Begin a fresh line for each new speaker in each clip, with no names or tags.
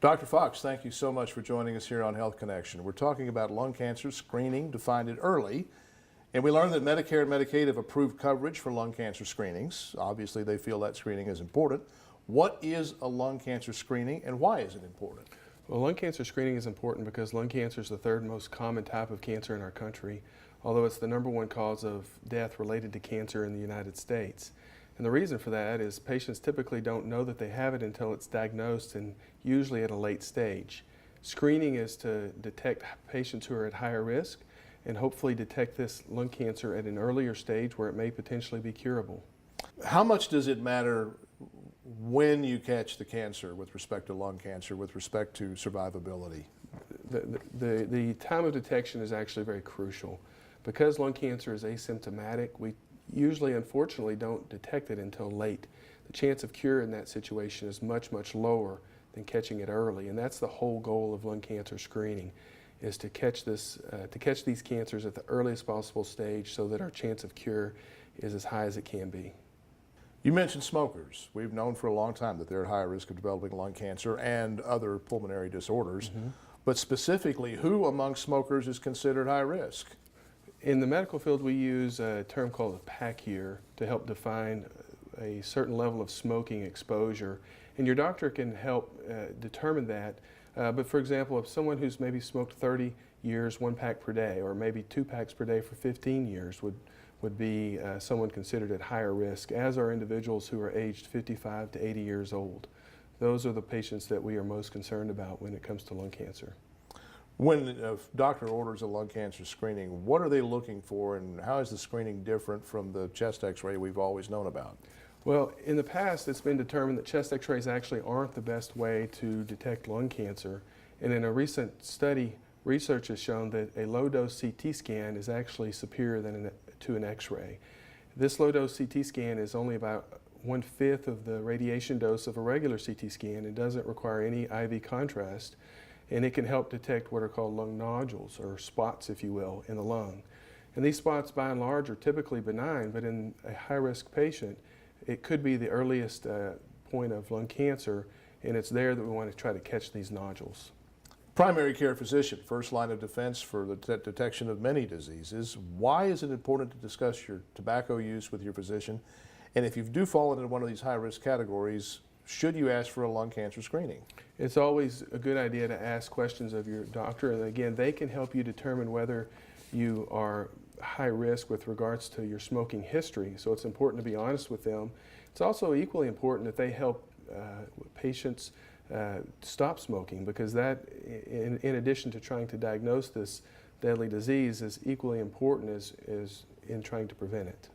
Dr. Fox, thank you so much for joining us here on Health Connection. We're talking about lung cancer screening to find it early. And we learned that Medicare and Medicaid have approved coverage for lung cancer screenings. Obviously, they feel that screening is important. What is a lung cancer screening and why is it important?
Well, lung cancer screening is important because lung cancer is the third most common type of cancer in our country, although it's the #1 cause of death related to cancer in the United States. And the reason for that is patients typically don't know that they have it until it's diagnosed, and usually at a late stage. Screening is to detect patients who are at higher risk and hopefully detect this lung cancer at an earlier stage where it may potentially be curable.
How much does it matter when you catch the cancer with respect to lung cancer, with respect to survivability?
The time of detection is actually very crucial. Because lung cancer is asymptomatic, we usually, unfortunately, don't detect it until late. The chance of cure in that situation is much, much lower than catching it early, and that's the whole goal of lung cancer screening, is to catch these cancers at the earliest possible stage so that our chance of cure is as high as it can be.
You mentioned smokers. We've known for a long time that they're at higher risk of developing lung cancer and other pulmonary disorders. But specifically, who among smokers is considered high risk?
In the medical field, we use a term called a pack year to help define a certain level of smoking exposure. And your doctor can help determine that. But for example, if someone who's maybe smoked 30 years, 1 pack per day, or maybe 2 packs per day for 15 years would be someone considered at higher risk, as are individuals who are aged 55 to 80 years old. Those are the patients that we are most concerned about when it comes to lung cancer.
When a doctor orders a lung cancer screening, what are they looking for, and how is the screening different from the chest x-ray we've always known about?
Well, in the past, it's been determined that chest x-rays actually aren't the best way to detect lung cancer. And in a recent study, research has shown that a low-dose CT scan is actually superior to an x-ray. This low-dose CT scan is only about 1/5 of the radiation dose of a regular CT scan. It doesn't require any IV contrast, and it can help detect what are called lung nodules, or spots, if you will, in the lung. And these spots, by and large, are typically benign, but in a high-risk patient, it could be the earliest point of lung cancer, and it's there that we want to try to catch these nodules.
Primary care physician, first line of defense for the detection of many diseases. Why is it important to discuss your tobacco use with your physician? And if you do fall into one of these high-risk categories, should you ask for a lung cancer screening?
It's always a good idea to ask questions of your doctor, and again, they can help you determine whether you are high risk with regards to your smoking history, so it's important to be honest with them. It's also equally important that they help patients stop smoking, because that, in addition to trying to diagnose this deadly disease, is equally important as in trying to prevent it.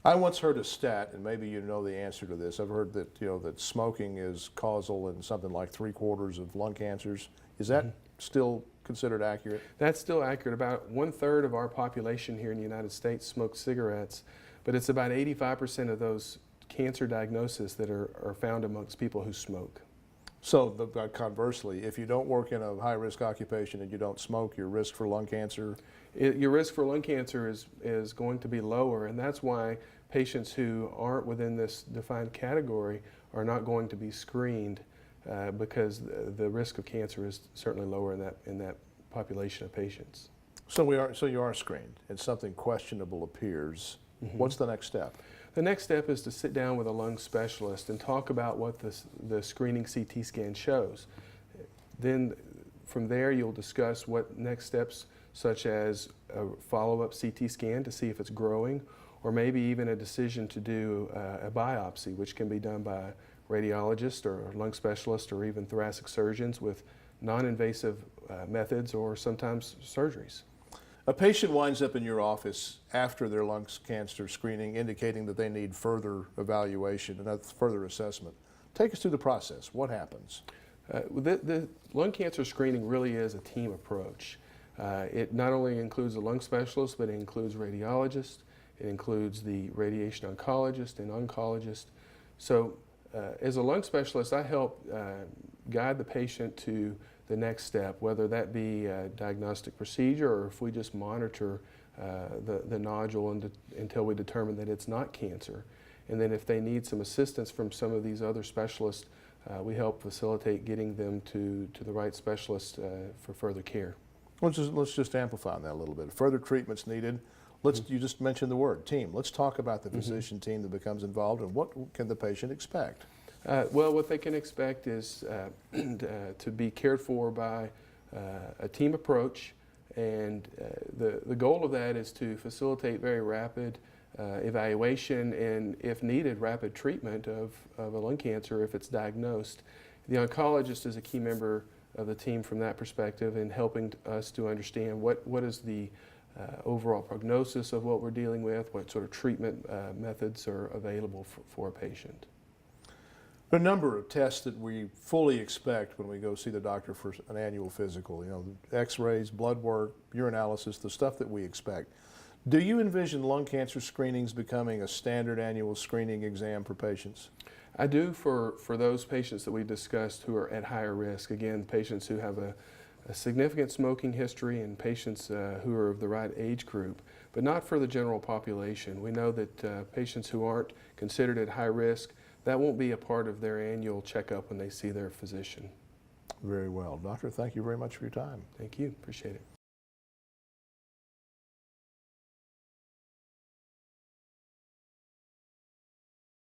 I once heard a stat, and maybe you know the answer to this. I've heard that that smoking is causal in something like 3/4 of lung cancers. Is that still considered accurate?
That's still accurate. About 1/3 of our population here in the United States smokes cigarettes, but it's about 85% of those cancer diagnoses that are found amongst people who smoke.
So conversely, if you don't work in a high-risk occupation and you don't smoke, your risk for lung cancer?
Your risk for lung cancer is going to be lower, and that's why patients who aren't within this defined category are not going to be screened, because the risk of cancer is certainly lower in that population of patients.
So you are screened, and something questionable appears. What's the next step?
The next step is to sit down with a lung specialist and talk about what the screening CT scan shows. Then from there, you'll discuss what next steps, such as a follow-up CT scan to see if it's growing, or maybe even a decision to do a biopsy, which can be done by a radiologist or a lung specialist or even thoracic surgeons with non-invasive methods, or sometimes surgeries.
A patient winds up in your office after their lung cancer screening, indicating that they need further evaluation and further assessment. Take us through the process. What happens?
The lung cancer screening really is a team approach. It not only includes the lung specialist, but it includes radiologists, it includes the radiation oncologist and oncologist. So as a lung specialist, I help guide the patient to the next step, whether that be a diagnostic procedure or if we just monitor the nodule until we determine that it's not cancer. And then if they need some assistance from some of these other specialists, we help facilitate getting them to the right specialist for further care.
Let's just amplify on that a little bit. Further treatments needed. You just mentioned the word team. Let's talk about the physician team that becomes involved and what can the patient expect?
Well, what they can expect is to be cared for by a team approach, and the goal of that is to facilitate very rapid evaluation and, if needed, rapid treatment of a lung cancer if it's diagnosed. The oncologist is a key member of the team from that perspective in helping us to understand what is the overall prognosis of what we're dealing with, what sort of treatment methods are available for a patient.
There are a number of tests that we fully expect when we go see the doctor for an annual physical. You know, x-rays, blood work, urinalysis, the stuff that we expect. Do you envision lung cancer screenings becoming a standard annual screening exam for patients?
I do for those patients that we discussed who are at higher risk. Again, patients who have a significant smoking history and patients who are of the right age group, but not for the general population. We know that patients who aren't considered at high risk, that won't be a part of their annual checkup when they see their physician.
Very well. Doctor, thank you very much for your time.
Thank you. Appreciate it.